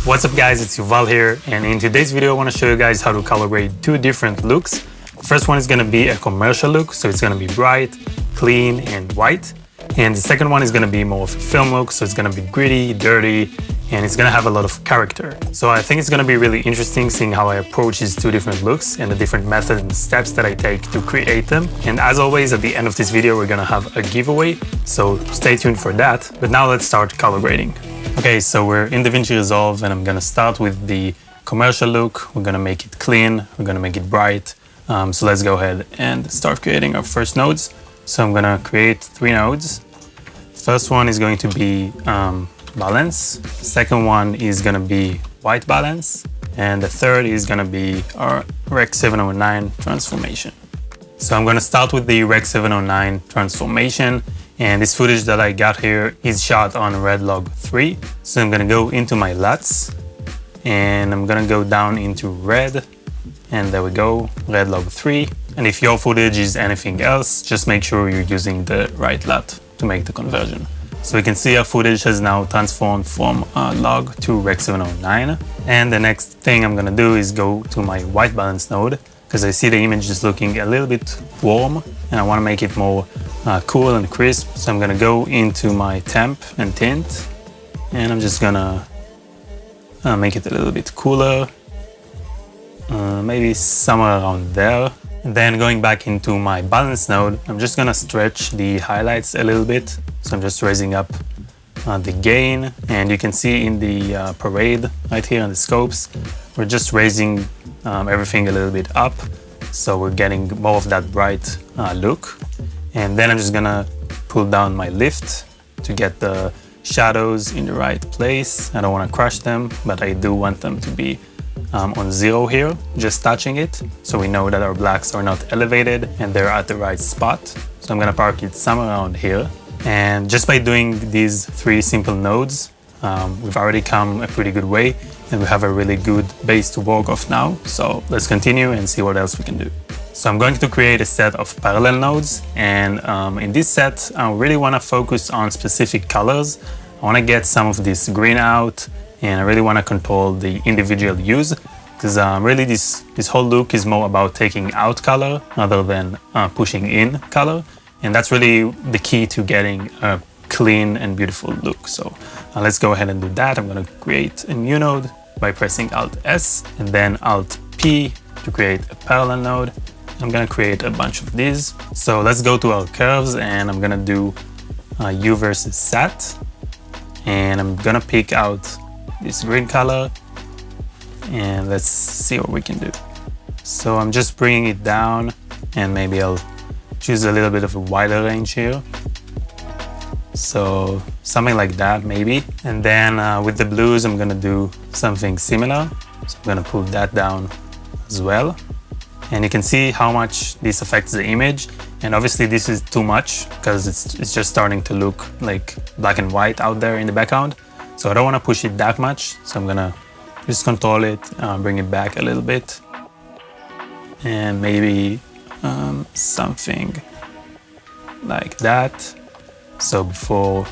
What's up guys, it's Yuval here, and in today's video I want to show you guys how to color grade two different looks. The first one is going to be a commercial look, so it's going to be bright, clean and white. And the second one is going to be more of a film look, so it's going to be gritty, dirty, and it's going to have a lot of character. So I think it's going to be really interesting seeing how I approach these two different looks and the different methods and steps that I take to create them. And as always, at the end of this video, we're going to have a giveaway, so stay tuned for that. But now let's start color grading. Okay, so we're in Davinci Resolve and I'm going to start with the commercial look. We're going to make it clean, we're going to make it bright. So let's go ahead and start creating our first nodes. So I'm going to create 3 nodes. First one is going to be balance. Second one is going to be white balance. And the third is going to be our Rec 709 transformation. So I'm going to start with the Rec 709 transformation. And this footage that I got here is shot on Red Log 3. So I'm going to go into my LUTs and I'm going to go down into red. And there we go, Red Log 3. And if your footage is anything else, just make sure you're using the right LUT to make the conversion. So we can see our footage has now transformed from log to Rec 709. And the next thing I'm going to do is go to my white balance node, because I see the image is looking a little bit warm and I want to make it more cool and crisp. So I'm going to go into my temp and tint and I'm just going to make it a little bit cooler, maybe somewhere around there. And then going back into my balance node, I'm just going to stretch the highlights a little bit. So I'm just raising up the gain, and you can see in the parade right here in the scopes, we're just raising everything a little bit up, so we're getting more of that bright look. And then I'm just gonna pull down my lift to get the shadows in the right place. I don't want to crush them, but I do want them to be on 0 here, just touching it, so we know that our blacks are not elevated and they're at the right spot. So I'm gonna park it somewhere around here. And just by doing these 3 simple nodes, we've already come a pretty good way and we have a really good base to work off now. So let's continue and see what else we can do. So I'm going to create a set of parallel nodes, and in this set I really want to focus on specific colors. I want to get some of this green out, and I really want to control the individual hues, because really this whole look is more about taking out color rather than pushing in color. And that's really the key to getting a clean and beautiful look. So let's go ahead and do that. I'm going to create a new node by pressing Alt-S and then Alt-P to create a parallel node. I'm going to create a bunch of these. So let's go to our curves and I'm going to do U versus Sat. And I'm going to pick out this green color and let's see what we can do. So I'm just bringing it down, and maybe I'll choose a little bit of a wider range here. So something like that maybe. And then with the blues, I'm gonna do something similar. So I'm gonna pull that down as well. And you can see how much this affects the image. And obviously this is too much because it's just starting to look like black and white out there in the background. So I don't wanna push it that much. So I'm gonna just control it, bring it back a little bit. And maybe something like that. So before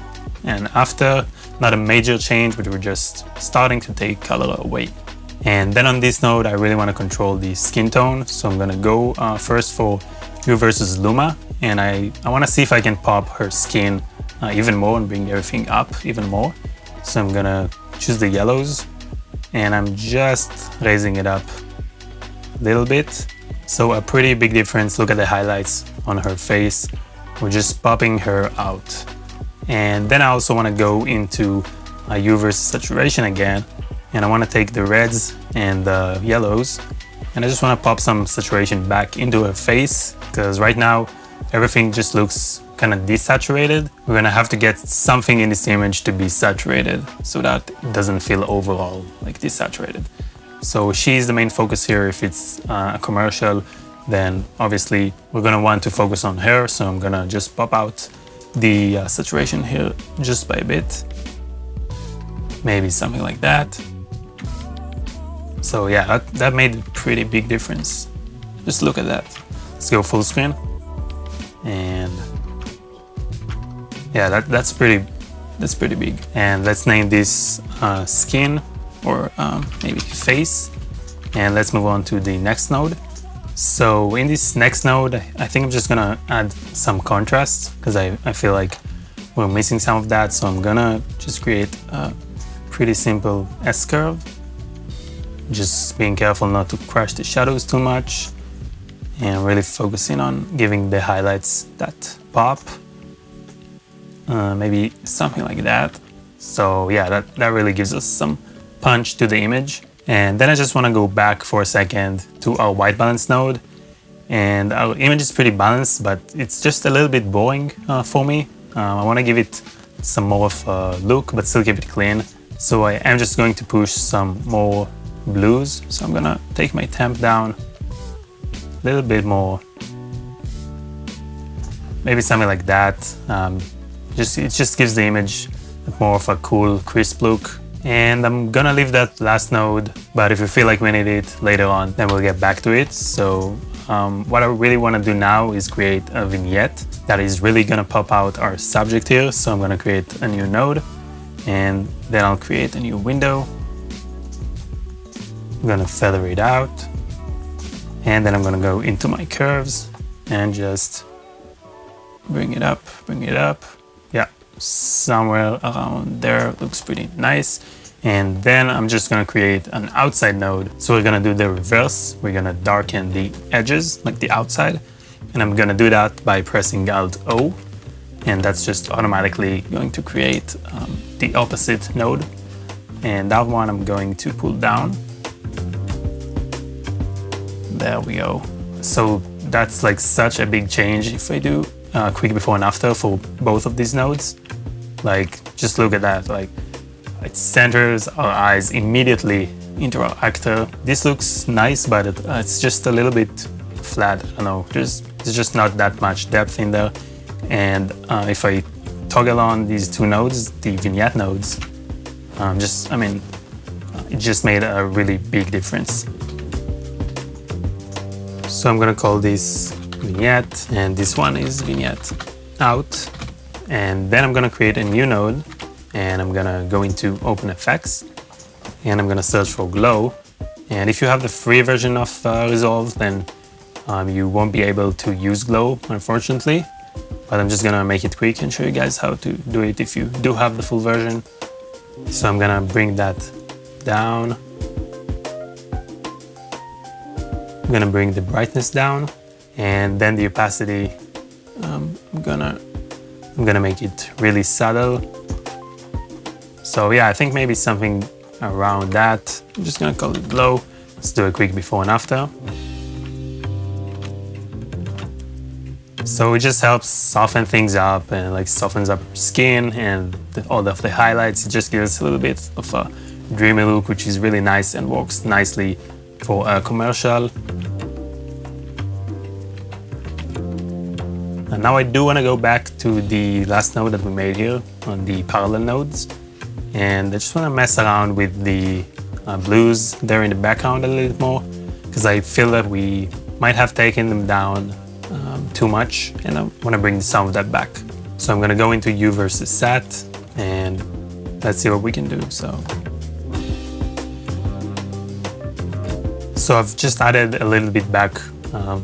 and after, not a major change, but we're just starting to take color away. And then on this node, I really want to control the skin tone. So I'm going to go first for Hue versus Luma, and I want to see if I can pop her skin even more and bring everything up even more. So I'm going to choose the yellows and I'm just raising it up a little bit. So a pretty big difference. Look at the highlights on her face. We're just popping her out. And then I also want to go into Hue versus saturation again. And I want to take the reds and the yellows. And I just want to pop some saturation back into her face, because right now everything just looks kind of desaturated. We're going to have to get something in this image to be saturated so that it doesn't feel overall like desaturated. So she's the main focus here. If it's a commercial, then obviously we're going to want to focus on her. So I'm going to just pop out the saturation here just by a bit. Maybe something like that. So yeah, that made a pretty big difference. Just look at that. Let's go full screen. And yeah, that's pretty big. And let's name this skin. or maybe face. And let's move on to the next node. So in this next node, I think I'm just gonna add some contrast because I feel like we're missing some of that. So I'm gonna just create a pretty simple S-curve. Just being careful not to crush the shadows too much and really focusing on giving the highlights that pop. Maybe something like that. So yeah, that really gives us some punch to the image. And then I just want to go back for a second to our white balance node. And our image is pretty balanced, but it's just a little bit boring for me. I want to give it some more of a look, but still keep it clean. So I am just going to push some more blues. So I'm gonna take my temp down a little bit more. Maybe something like that. It just gives the image more of a cool, crisp look. And I'm gonna leave that last node, but if you feel like we need it later on, then we'll get back to it. So what I really wanna do now is create a vignette that is really gonna pop out our subject here. So I'm gonna create a new node, and then I'll create a new window. I'm gonna feather it out, and then I'm gonna go into my curves and just bring it up. Yeah, somewhere around there looks pretty nice. And then I'm just gonna create an outside node. So we're gonna do the reverse. We're gonna darken the edges, like the outside. And I'm gonna do that by pressing Alt-O. And that's just automatically going to create the opposite node. And that one I'm going to pull down. There we go. So that's like such a big change if I do quick before and after for both of these nodes. Like, just look at that. Like, it centers our eyes immediately into our actor. This looks nice, but it's just a little bit flat. I don't know, there's just not that much depth in there. And if I toggle on these two nodes, the vignette nodes, it just made a really big difference. So I'm gonna call this vignette, and this one is vignette out. And then I'm gonna create a new node, and I'm gonna go into OpenFX, and I'm gonna search for glow. And if you have the free version of Resolve, then you won't be able to use glow, unfortunately. But I'm just gonna make it quick and show you guys how to do it if you do have the full version. So I'm gonna bring that down. I'm gonna bring the brightness down, and then the opacity, I'm gonna make it really subtle. So yeah, I think maybe something around that. I'm just gonna call it glow. Let's do a quick before and after. So it just helps soften things up and like softens up skin and all of the highlights. It just gives a little bit of a dreamy look, which is really nice and works nicely for a commercial. And now I do want to go back to the last node that we made here on the parallel nodes. And I just want to mess around with the blues there in the background a little bit more, because I feel that we might have taken them down too much, and I want to bring some of that back. So I'm going to go into U versus Sat, and let's see what we can do. So I've just added a little bit back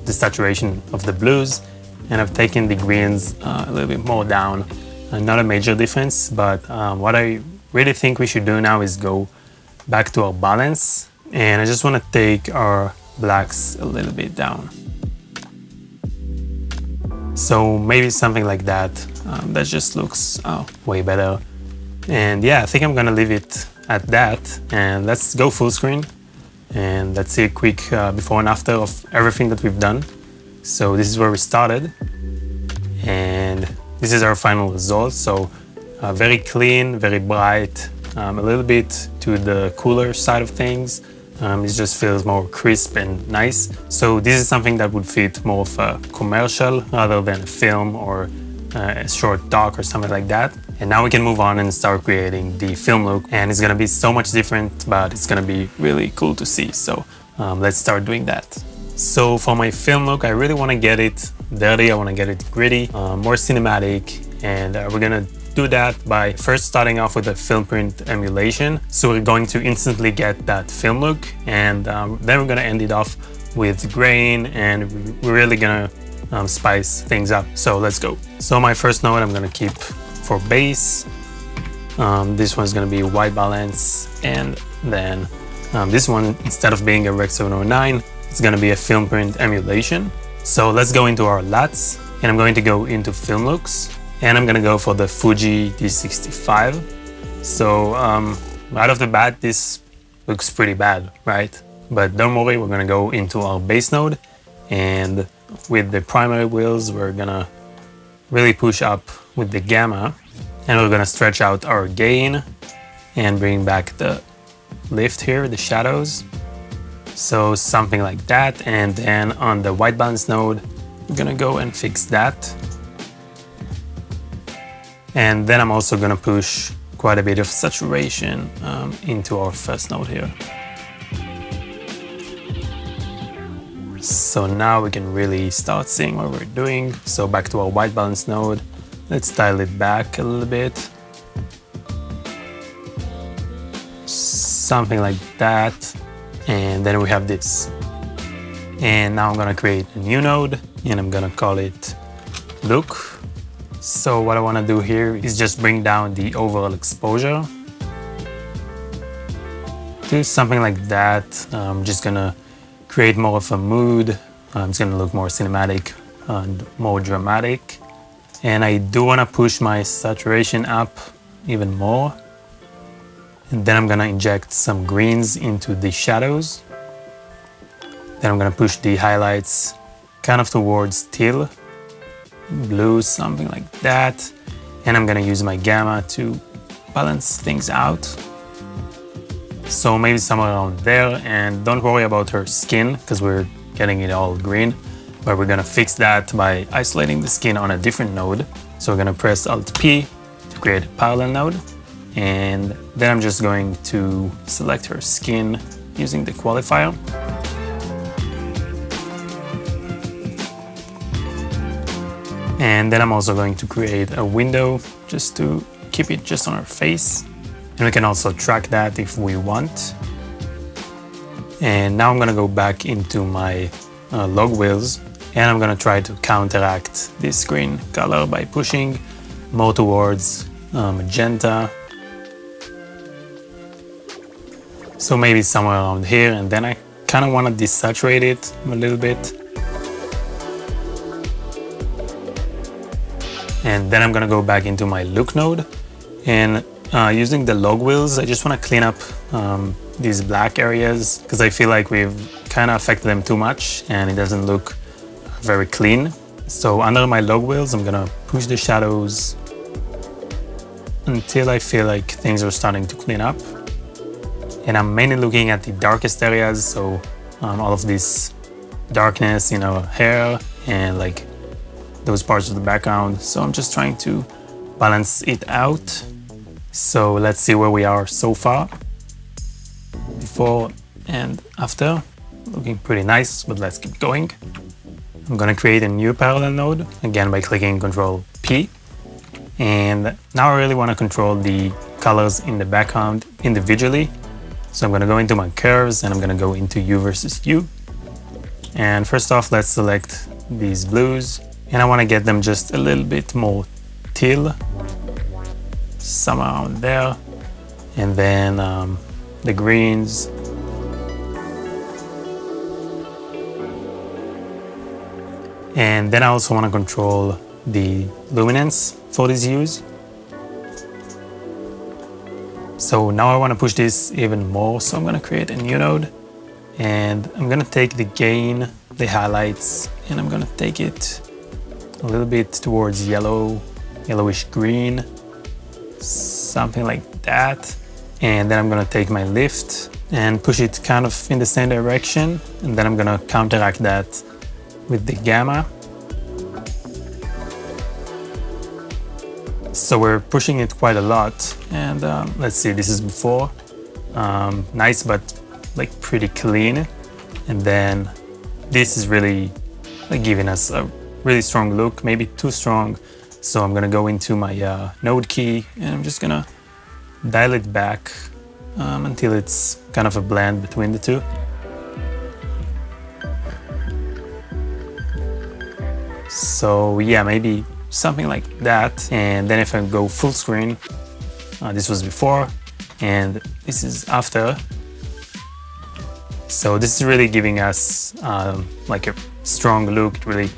the saturation of the blues, and I've taken the greens a little bit more down. Not a major difference, but what I really think we should do now is go back to our balance, and I just want to take our blacks a little bit down. So maybe something like that. That just looks way better. And yeah, I think I'm gonna leave it at that, and let's go full screen and let's see a quick before and after of everything that we've done. So this is where we started, and this is our final result. So very clean, very bright, a little bit to the cooler side of things. It just feels more crisp and nice. So this is something that would fit more of a commercial rather than a film or a short doc or something like that. And now we can move on and start creating the film look. And it's gonna be so much different, but it's gonna be really cool to see. So let's start doing that. So for my film look, I really wanna get it dirty. I wanna get it gritty, more cinematic. And we're gonna do that by first starting off with a film print emulation. So we're going to instantly get that film look, and then we're gonna end it off with grain, and we're really gonna spice things up. So let's go. So my first node I'm gonna keep for base. This one's gonna be white balance, and then this one, instead of being a Rec 709, it's gonna be a film print emulation. So let's go into our LUTs, and I'm going to go into film looks, and I'm gonna go for the Fuji D65. So right off the bat, this looks pretty bad, right? But don't worry, we're gonna go into our base node, and with the primary wheels, we're gonna really push up with the gamma, and we're gonna stretch out our gain and bring back the lift here, the shadows. So something like that. And then on the white balance node, we're gonna go and fix that. And then I'm also gonna push quite a bit of saturation into our first node here. So now we can really start seeing what we're doing. So back to our white balance node, let's dial it back a little bit. Something like that. And then we have this. And now I'm gonna create a new node, and I'm gonna call it look. So what I wanna do here is just bring down the overall exposure. Do something like that. I'm just gonna create more of a mood. It's gonna look more cinematic and more dramatic. And I do wanna push my saturation up even more. And then I'm gonna inject some greens into the shadows. Then I'm gonna push the highlights kind of towards teal, blue, something like that. And I'm gonna use my gamma to balance things out. So maybe somewhere around there, and don't worry about her skin because we're getting it all green, but we're gonna fix that by isolating the skin on a different node. So we're gonna press Alt P to create a parallel node, and then I'm just going to select her skin using the qualifier. And then I'm also going to create a window just to keep it just on her face. And we can also track that if we want. And now I'm gonna go back into my log wheels, and I'm gonna try to counteract this green color by pushing more towards magenta. So maybe somewhere around here, and then I kind of want to desaturate it a little bit. And then I'm gonna go back into my look node, and using the log wheels, I just want to clean up these black areas because I feel like we've kind of affected them too much and it doesn't look very clean. So under my log wheels, I'm gonna push the shadows until I feel like things are starting to clean up. And I'm mainly looking at the darkest areas, so all of this darkness in our hair and like those parts of the background. So I'm just trying to balance it out. So let's see where we are so far. Before and after, looking pretty nice, but let's keep going. I'm gonna create a new parallel node, again by clicking Ctrl P. And now I really wanna control the colors in the background individually. So I'm gonna go into my curves, and I'm gonna go into U versus U. And first off, let's select these blues, and I wanna get them just a little bit more teal, somewhere around there. And then the greens. And then I also want to control the luminance for these hues. So now I want to push this even more. So I'm going to create a new node, and I'm going to take the gain, the highlights, and I'm going to take it a little bit towards yellow, yellowish green, something like that. And then I'm going to take my lift and push it kind of in the same direction. And then I'm going to counteract that with the gamma. So we're pushing it quite a lot, and let's see, this is before. Nice, but like pretty clean. And then this is really like giving us a really strong look, maybe too strong, So I'm gonna go into my node key and I'm just gonna dial it back until it's kind of a blend between the two. So yeah, maybe something like that. And then if I go full screen, this was before and this is after. So this is really giving us like a strong look. It really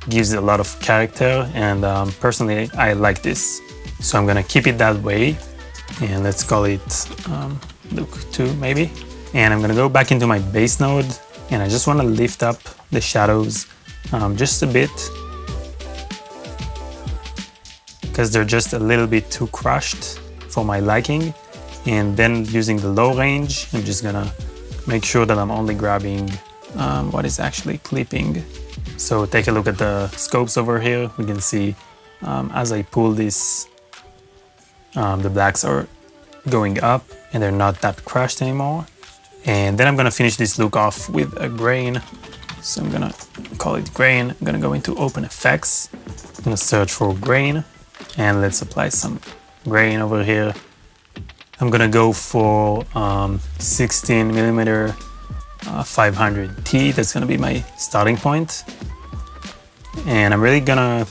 gives a lot of character, and personally I like this. So I'm gonna keep it that way, and let's call it look 2 maybe. And I'm gonna go back into my base node, and I just want to lift up the shadows just a bit, because they're just a little bit too crushed for my liking. And then using the low range, I'm just gonna make sure that I'm only grabbing what is actually clipping. So take a look at the scopes over here. We can see as I pull this, the blacks are going up and they're not that crushed anymore. And then I'm gonna finish this look off with a grain. So I'm gonna call it grain. I'm gonna go into Open Effects. I'm gonna search for grain, and let's apply some grain over here. I'm gonna go for 16mm 500T. That's gonna be my starting point. And I'm really gonna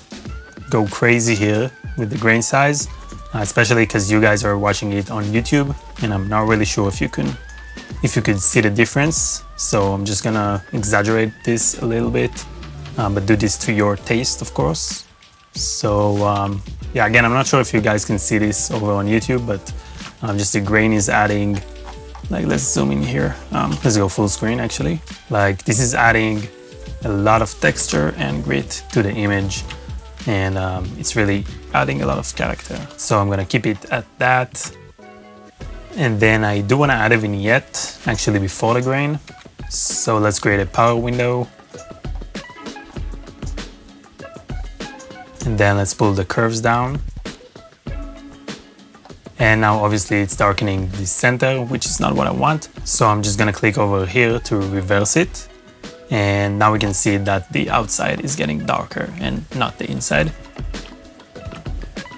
go crazy here with the grain size, especially because you guys are watching it on YouTube, and I'm not really sure if you could see the difference. So I'm just gonna exaggerate this a little bit, but do this to your taste, of course. So yeah, again, I'm not sure if you guys can see this over on YouTube, but just the grain is adding, like, let's zoom in here. Let's go full screen actually. Like, this is adding a lot of texture and grit to the image, and it's really adding a lot of character. So I'm gonna keep it at that. And then I do want to add a vignette actually before the grain. So let's create a power window. And then let's pull the curves down. And now obviously it's darkening the center, which is not what I want. So I'm just gonna click over here to reverse it. And now we can see that the outside is getting darker and not the inside.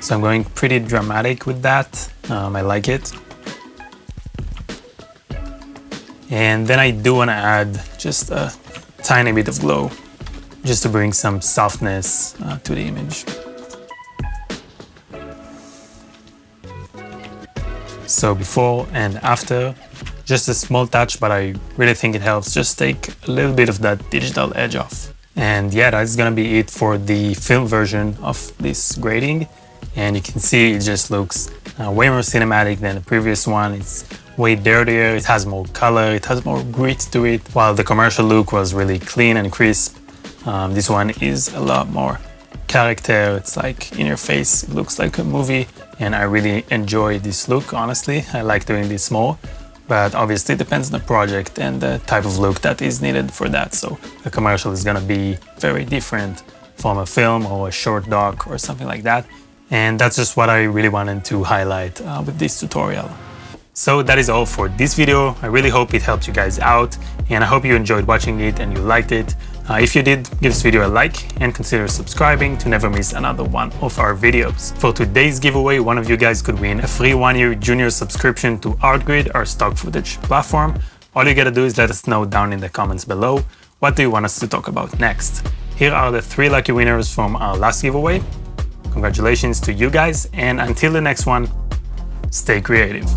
So I'm going pretty dramatic with that. I like it. And then I do want to add just a tiny bit of glow, just to bring some softness to the image. So before and after, just a small touch, but I really think it helps just take a little bit of that digital edge off. And yeah, that's gonna be it for the film version of this grading. And you can see it just looks way more cinematic than the previous one. It's way dirtier, it has more color, it has more grit to it. While the commercial look was really clean and crisp, this one is a lot more character. It's like in your face, it looks like a movie, and I really enjoy this look, honestly. I like doing this more, but obviously it depends on the project and the type of look that is needed for that. So a commercial is gonna be very different from a film or a short doc or something like that. And that's just what I really wanted to highlight with this tutorial. So that is all for this video. I really hope it helped you guys out, and I hope you enjoyed watching it and you liked it. If you did, give this video a like and consider subscribing to never miss another one of our videos. For today's giveaway, one of you guys could win a free 1-year junior subscription to Artgrid, our stock footage platform. All you gotta do is let us know down in the comments below, what do you want us to talk about next. Here are the 3 lucky winners from our last giveaway. Congratulations to you guys, and until the next one, stay creative.